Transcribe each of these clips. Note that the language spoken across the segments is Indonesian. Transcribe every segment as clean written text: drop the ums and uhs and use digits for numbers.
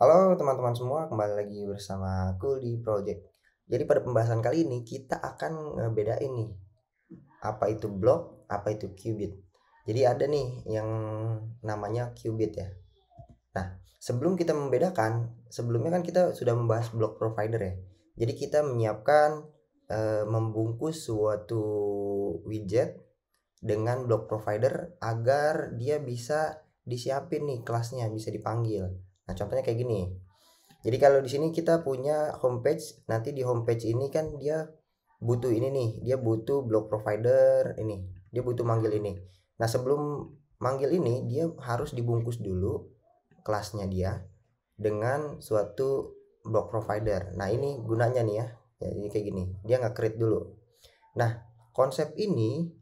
Halo teman-teman semua, kembali lagi bersama aku di Project. Jadi pada pembahasan kali ini kita akan ngebedain nih, apa itu block, apa itu qubit. Jadi ada nih yang namanya qubit ya. Nah, sebelum kita membedakan, sebelumnya kan kita sudah membahas block provider ya. Jadi kita menyiapkan membungkus suatu widget dengan block provider agar dia bisa disiapin nih kelasnya, bisa dipanggil. Nah, contohnya kayak gini. Jadi kalau di sini kita punya homepage, nanti di homepage ini kan dia butuh ini nih, dia butuh block provider ini, dia butuh manggil ini. Nah sebelum manggil ini dia harus dibungkus dulu kelasnya dia dengan suatu block provider. Nah ini gunanya nih ya, jadi kayak gini, dia nggak create dulu. Nah konsep ini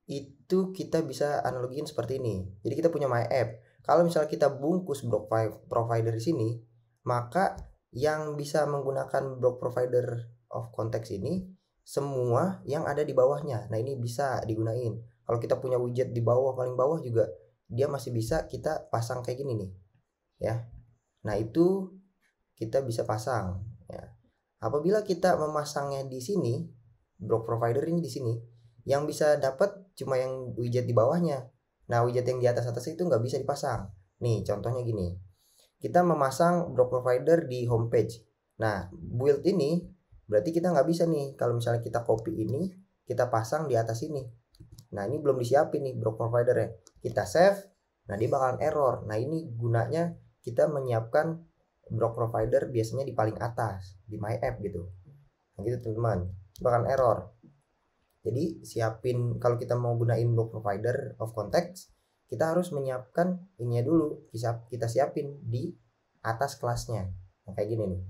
itu kita bisa analogiin seperti ini. Jadi kita punya my app. Kalau misalnya kita bungkus block provider di sini, maka yang bisa menggunakan block provider of context ini semua yang ada di bawahnya. Nah, ini bisa digunain. Kalau kita punya widget di bawah, paling bawah juga dia masih bisa kita pasang kayak gini nih, ya. Nah, itu kita bisa pasang, ya. Apabila kita memasangnya di sini, block provider ini di sini, yang bisa dapat cuma yang widget di bawahnya. Nah, widget yang di atas itu nggak bisa dipasang. Nih, contohnya gini. Kita memasang block provider di homepage. Nah, build ini berarti kita nggak bisa nih. Kalau misalnya kita copy ini, kita pasang di atas ini. Nah, ini belum disiapin nih block providernya. Kita save, nah dia bakalan error. Nah, ini gunanya kita menyiapkan block provider biasanya di paling atas, di my app gitu. Nah, gitu teman-teman. Bakalan error. Jadi siapin kalau kita mau gunain block provider of context, kita harus menyiapkan ininya dulu. Kita siapin di atas kelasnya. Nah, kayak gini nih.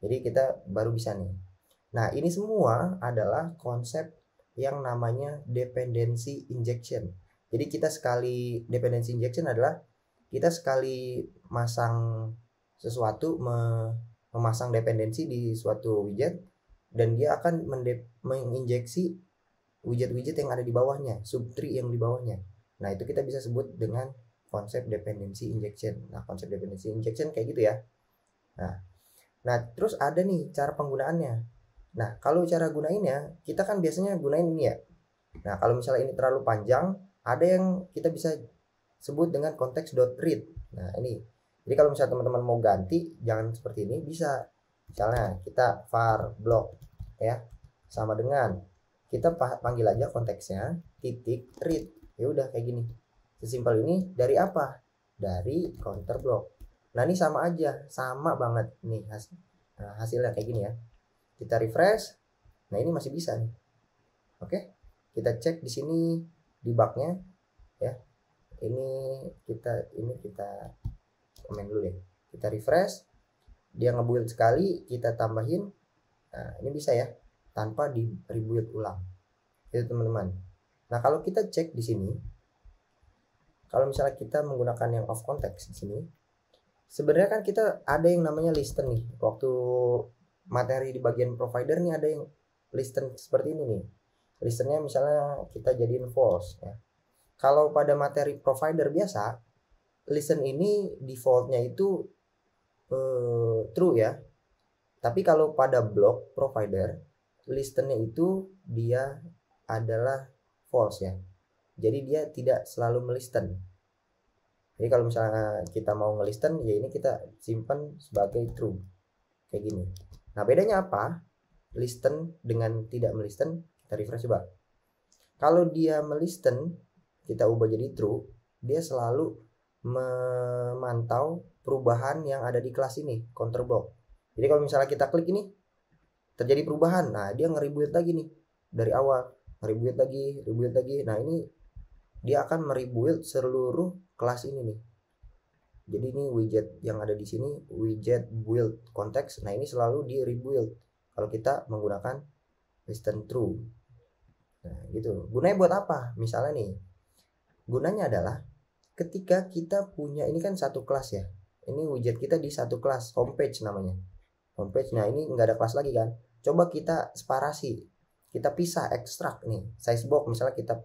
Jadi kita baru bisa nih. Nah, ini semua adalah konsep yang namanya dependency injection. Jadi kita sekali dependency injection adalah kita sekali masang sesuatu memasang dependensi di suatu widget dan dia akan menginjeksi widget-widget yang ada di bawahnya, subtree yang di bawahnya. Nah, itu kita bisa sebut dengan konsep dependency injection. Nah, konsep dependency injection kayak gitu ya. Nah, terus ada nih cara penggunaannya. Nah, kalau cara gunainnya, kita kan biasanya gunain ini ya. Nah, kalau misalnya ini terlalu panjang, ada yang kita bisa sebut dengan konteks.read. Nah, ini. Jadi kalau misalnya teman-teman mau ganti, jangan seperti ini, bisa. Misalnya kita var block ya, sama dengan kita panggil aja konteksnya titik read. Ya udah kayak gini. Sesimpel ini dari apa? Dari counter block. Nah, ini sama aja, sama banget nih hasilnya kayak gini ya. Kita refresh. Nah, ini masih bisa nih. Oke. Kita cek di sini debugnya ya. Kita komen dulu deh. Kita refresh. Dia ngebuild sekali, kita tambahin. Nah, ini bisa ya tanpa di rebuild ulang. Itu teman-teman. Nah, kalau kita cek di sini, kalau misalnya kita menggunakan yang off context di sini, sebenarnya kan kita ada yang namanya listen nih. Waktu materi di bagian provider nih ada yang listen seperti ini nih. Listennya misalnya kita jadiin false ya. Kalau pada materi provider biasa, listen ini defaultnya itu true ya. Tapi kalau pada block provider, listennya itu dia adalah false ya. Jadi dia tidak selalu melisten. Jadi kalau misalnya kita mau ngelisten, ya ini kita simpan sebagai true. Kayak gini. Nah, bedanya apa? Listen dengan tidak melisten, kita refresh coba. Kalau dia melisten, kita ubah jadi true, dia selalu memantau perubahan yang ada di kelas ini, counter block. Jadi kalau misalnya kita klik ini, terjadi perubahan, nah dia nge-rebuild lagi nih dari awal, nge-rebuild lagi. Nah, ini dia akan merebuild seluruh kelas ini nih. Jadi ini widget yang ada di sini, widget build context. Nah, ini selalu di rebuild kalau kita menggunakan listen true. Nah, gitu. Gunanya buat apa? Misalnya nih, gunanya adalah ketika kita punya ini kan satu kelas ya. Ini widget kita di satu kelas, homepage namanya. Homepage. Nah, ini nggak ada kelas lagi kan. Coba kita separasi. Kita pisah, ekstrak nih. Size box misalnya kita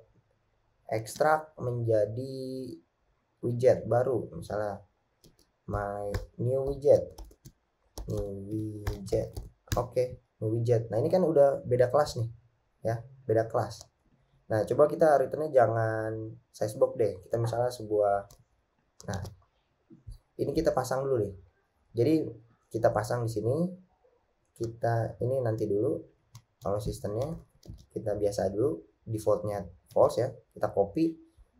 ekstrak menjadi widget baru misalnya my new widget. Oke, new widget. Nah ini kan udah beda kelas nih ya, beda kelas. Nah coba kita returnnya jangan size box deh, kita misalnya sebuah. Nah ini kita pasang dulu deh. Jadi kita pasang di sini, kita ini nanti dulu kalau sistemnya kita biasa dulu defaultnya false ya, kita copy,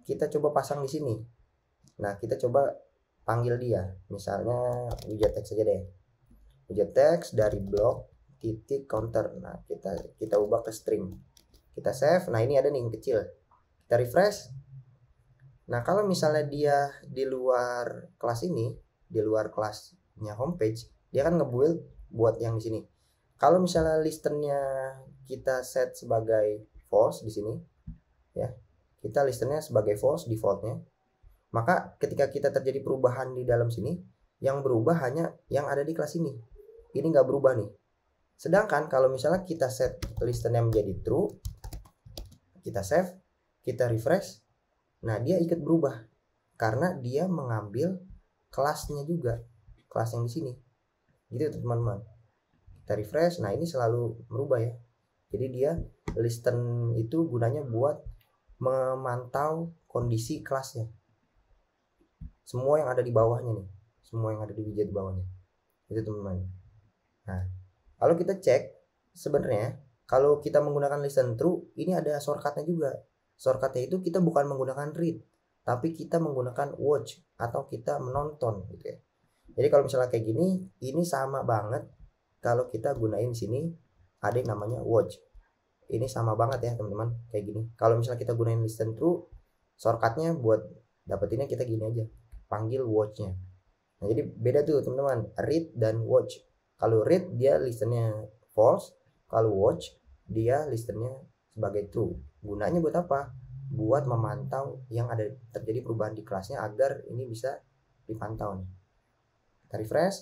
kita coba pasang di sini. Nah kita coba panggil dia, misalnya widget text aja deh, widget text dari block titik counter. Nah kita ubah ke string, kita save. Nah ini ada nih yang kecil, kita refresh. Nah kalau misalnya dia di luar kelas ini, di luar kelasnya homepage, dia kan ngebuild buat yang di sini. Kalau misalnya listennya kita set sebagai false di sini ya, kita listennya sebagai false defaultnya, maka ketika kita terjadi perubahan di dalam sini, yang berubah hanya yang ada di kelas ini nggak berubah nih. Sedangkan kalau misalnya kita set listennya menjadi true, kita save, kita refresh, nah dia ikut berubah karena dia mengambil kelasnya juga, kelas yang di sini gitu teman-teman. Kita refresh, nah ini selalu merubah ya. Jadi dia listen itu gunanya buat memantau kondisi kelasnya, semua yang ada di bawahnya nih, semua yang ada di widget di bawahnya itu teman-teman. Nah kalau kita cek sebenarnya kalau kita menggunakan listen true, ini ada shortcutnya juga. Shortcutnya itu kita bukan menggunakan read, tapi kita menggunakan watch atau kita menonton gitu ya. Jadi kalau misalnya kayak gini, ini sama banget kalau kita gunain sini ada yang namanya watch. Ini sama banget ya teman-teman kayak gini. Kalau misalnya kita gunain listen true, shortcutnya buat dapetinnya kita gini aja, panggil watchnya. Nah jadi beda tuh teman-teman, read dan watch. Kalau read dia listennya false, kalau watch dia listennya sebagai true. Gunanya buat apa? Buat memantau yang ada terjadi perubahan di kelasnya agar ini bisa dipantau nih. Kita refresh.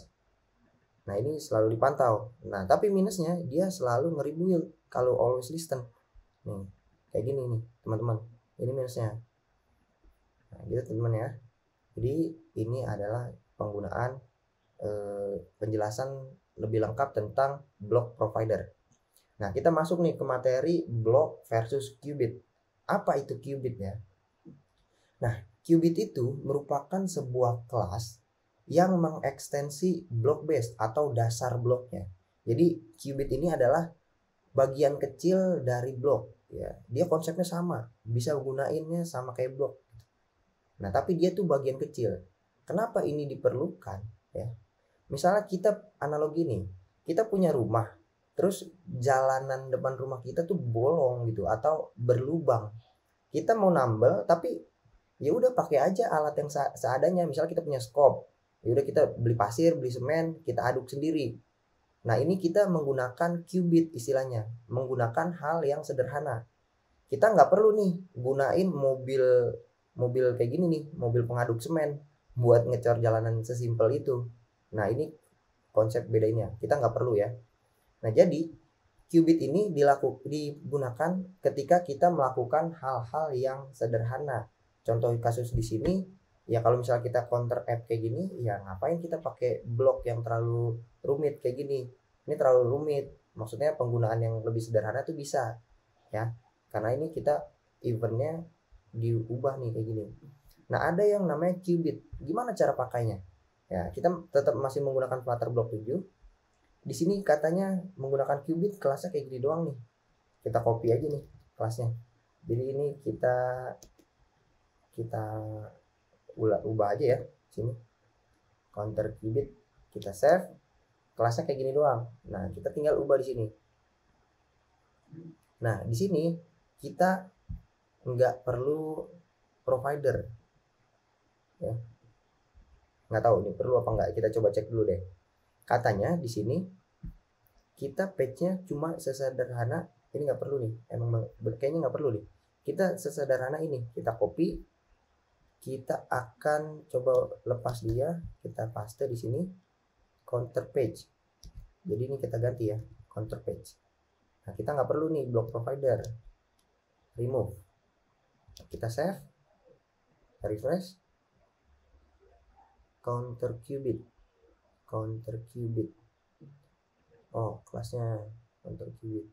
Nah ini selalu dipantau. Nah tapi minusnya dia selalu nge-rebuild kalau always listen. Nih kayak gini nih teman-teman. Ini minusnya. Nah gitu teman-teman ya. Jadi ini adalah penggunaan penjelasan lebih lengkap tentang block provider. Nah kita masuk nih ke materi block versus qubit. Apa itu qubit ya? Nah qubit itu merupakan sebuah kelas yang mengekstensi block base atau dasar bloknya. Jadi qubit ini adalah bagian kecil dari blok ya. Dia konsepnya sama, bisa gunainnya sama kayak blok. Nah tapi dia tuh bagian kecil. Kenapa ini diperlukan ya? Misalnya kita analogi nih, kita punya rumah, terus jalanan depan rumah kita tuh bolong gitu atau berlubang. Kita mau nambel tapi ya udah pakai aja alat yang seadanya. Misalnya kita punya skop, ya udah kita beli pasir, beli semen, kita aduk sendiri. Nah ini kita menggunakan qubit istilahnya, menggunakan hal yang sederhana. Kita nggak perlu nih gunain mobil kayak gini nih, mobil pengaduk semen buat ngecor jalanan sesimpel itu. Nah ini konsep bedanya, kita nggak perlu ya. Nah jadi qubit ini digunakan ketika kita melakukan hal-hal yang sederhana. Contoh kasus di sini ya, kalau misalnya kita counter app kayak gini ya ngapain kita pakai blok yang terlalu rumit kayak gini. Ini terlalu rumit, maksudnya penggunaan yang lebih sederhana tuh bisa ya, karena ini kita eventnya diubah nih kayak gini. Nah ada yang namanya qubit, gimana cara pakainya ya? Kita tetap masih menggunakan Flutter Block 7. Di sini katanya menggunakan qubit, kelasnya kayak gini doang nih. Kita copy aja nih kelasnya. Jadi ini kita ubah aja ya sini, counter qubit, kita save, kelasnya kayak gini doang. Nah kita tinggal ubah di sini. Nah di sini kita nggak perlu provider ya, nggak tahu ini perlu apa nggak, kita coba cek dulu deh. Katanya di sini kita page-nya cuma sesederhana ini, nggak perlu nih, emang kayaknya nggak perlu nih. Kita sesederhana ini, kita copy, kita akan coba lepas dia, kita paste di sini counter page. Jadi ini kita ganti ya, counter page. Nah kita nggak perlu nih block provider, remove. Kita save, refresh. counter qubit. Oh, kelasnya counter qubit.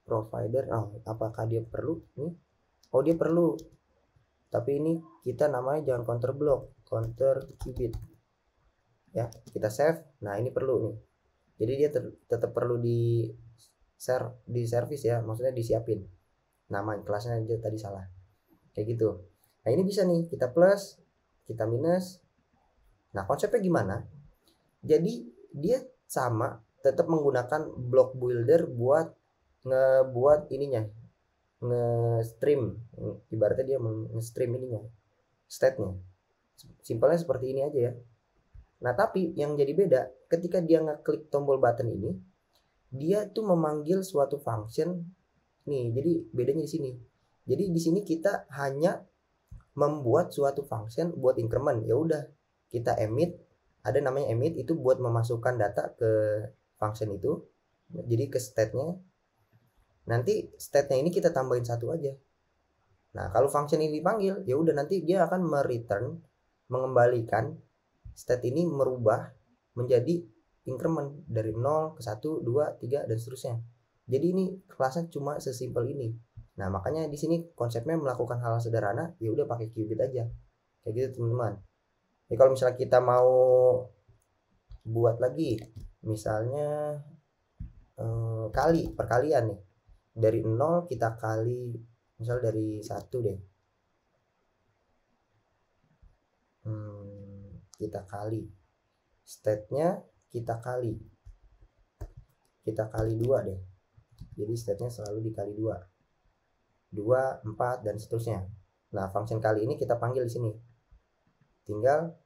Provider. Apakah dia perlu nih? Oh, dia perlu, tapi ini kita namanya jangan counter block, counter qubit ya. Kita save. Nah, ini perlu nih, jadi dia tetap perlu di service ya, maksudnya disiapin. Nama kelasnya aja tadi salah, kayak gitu. Nah, ini bisa nih kita plus, kita minus. Nah, konsepnya gimana? Jadi dia sama, tetap menggunakan block builder buat ngebuat ininya, nge-stream, ibaratnya dia nge-stream ininya, state-nya. Simpelnya seperti ini aja ya. Nah, tapi yang jadi beda ketika dia ngeklik tombol button ini, dia tuh memanggil suatu function nih. Jadi bedanya di sini. Jadi di sini kita hanya membuat suatu function buat increment. Ya udah, kita emit, ada namanya emit, itu buat memasukkan data ke function itu. Jadi ke state-nya. Nanti state-nya ini kita tambahin satu aja. Nah, kalau function ini dipanggil, ya udah nanti dia akan mengembalikan state ini, merubah menjadi increment dari 0 ke 1, 2, 3 dan seterusnya. Jadi ini kelasnya cuma sesimpel ini. Nah, makanya di sini konsepnya melakukan hal sederhana, ya udah pakai qubit aja. Kayak gitu, teman-teman. Jadi kalau misalnya kita mau buat lagi, misalnya perkalian nih. Dari 0 kita kali, misal dari 1 deh. Kita kali state-nya, kita kali 2 deh. Jadi state-nya selalu dikali 2, 4 dan seterusnya. Nah, function kali ini kita panggil di sini. Tinggal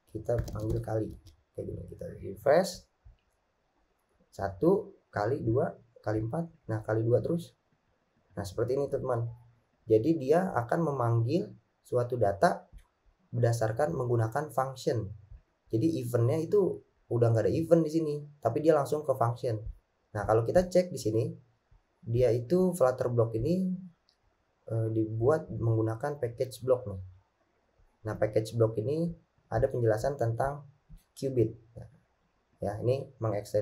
kita panggil kali kayak gini, kita refresh. 1 kali 2 kali 4, nah kali 2 terus. Nah, seperti ini, teman. Jadi dia akan memanggil suatu data berdasarkan menggunakan function. Jadi eventnya itu udah nggak ada event di sini, tapi dia langsung ke function. Nah, kalau kita cek di sini, dia itu Flutter block ini dibuat menggunakan package block nih. Nah, package block ini ada penjelasan tentang qubit. Ya, ini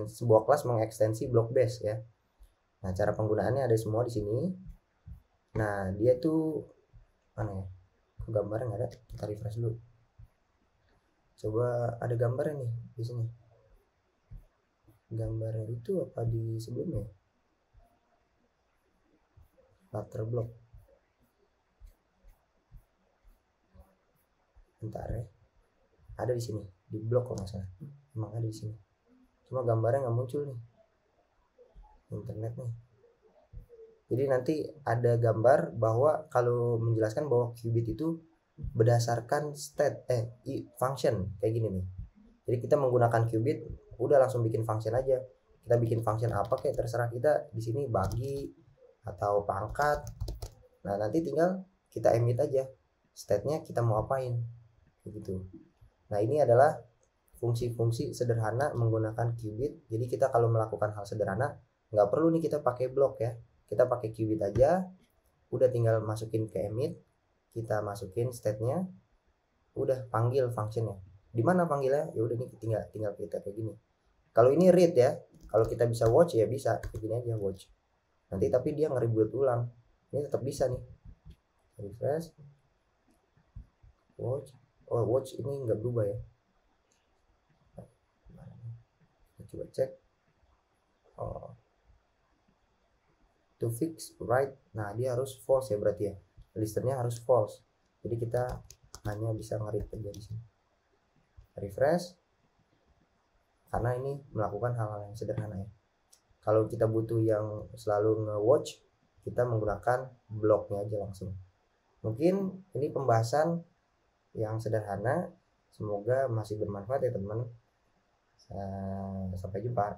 sebuah kelas mengekstensi block base ya. Nah, cara penggunaannya ada semua di sini. Nah, dia tuh mana ya? Gambarnya nggak ada. Kita refresh dulu. Coba ada gambarnya nih di sini. Gambarnya itu apa di sebelumnya? Flutter block. Bentar ya. Ada di sini, di blok kalau nggak salah. Emang ada di sini. Cuma gambarnya nggak muncul nih. Internet nih. Jadi nanti ada gambar bahwa kalau menjelaskan bahwa qubit itu berdasarkan function kayak gini nih. Jadi kita menggunakan qubit, udah langsung bikin function aja. Kita bikin function apa kayak terserah kita di sini, bagi atau pangkat. Nah, nanti tinggal kita emit aja state-nya kita mau apain gitu. Nah, ini adalah fungsi-fungsi sederhana menggunakan qubit. Jadi kita kalau melakukan hal sederhana nggak perlu nih kita pakai blok ya, kita pakai qubit aja. Udah tinggal masukin ke emit, kita masukin state-nya, udah panggil functionnya. Di mana panggilnya? Ya udah nih tinggal kita kayak gini. Kalau ini read ya, kalau kita bisa watch ya bisa kayak gini aja, watch. Nanti tapi dia nge-reboot ulang. Ini tetap bisa nih. Refresh. Watch. Oh, watch ini nggak berubah ya. Kita coba cek. Oh. To fix right. Nah, dia harus false ya berarti ya. Listernya harus false. Jadi kita hanya bisa nge-read aja di sini. Refresh. Karena ini melakukan hal-hal yang sederhana ya. Kalau kita butuh yang selalu nge-watch, kita menggunakan bloknya aja langsung. Mungkin ini pembahasan yang sederhana, semoga masih bermanfaat ya teman-teman. Sampai jumpa.